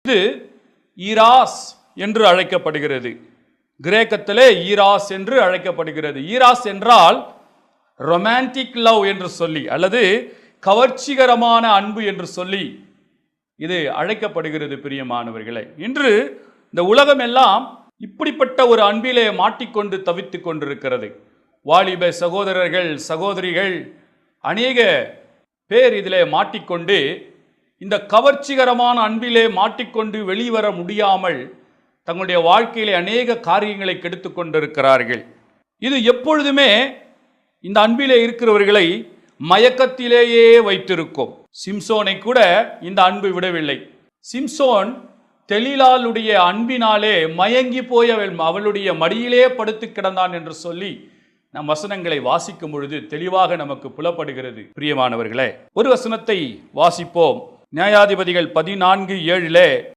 இது ஈராஸ் என்று அழைக்கப்படுகிறது. கிரேக்கத்திலே ஈராஸ் என்று அழைக்கப்படுகிறது. ஈராஸ் என்றால் ரொமான்டிக் லவ் என்று சொல்லி அல்லது கவர்ச்சிகரமான அன்பு என்று சொல்லி இது அழைக்கப்படுகிறது. பிரியமானவர்களே, இன்று இந்த உலகம் எல்லாம் இப்படிப்பட்ட ஒரு அன்பிலே மாட்டிக்கொண்டு தவித்துக் கொண்டிருக்கிறது. வாலிப சகோதரர்கள் சகோதரிகள் அநேக பேர் இதிலே மாட்டிக்கொண்டு இந்த கவர்ச்சிகரமான அன்பிலே மாட்டிக்கொண்டு வெளிவர முடியாமல் தங்களுடைய வாழ்க்கையிலே அநேக காரியங்களை கெடுத்து கொண்டிருக்கிறார்கள். இது எப்பொழுதுமே இந்த அன்பிலே இருக்கிறவர்களை மயக்கத்திலேயே வைத்திருக்கும். சிம்சோனை கூட இந்த அன்பு விடவில்லை. சிம்சோன் தெலீலாளுடைய அன்பினாலே மயங்கி போய் அவளுடைய மடியிலே படுத்து கிடந்தான் என்று சொல்லி நம் வசனங்களை வாசிக்கும் பொழுது தெளிவாக நமக்கு புலப்படுகிறது. பிரியமானவர்களே, ஒரு வசனத்தை வாசிப்போம். நியாயாதிபதிகள் 14:7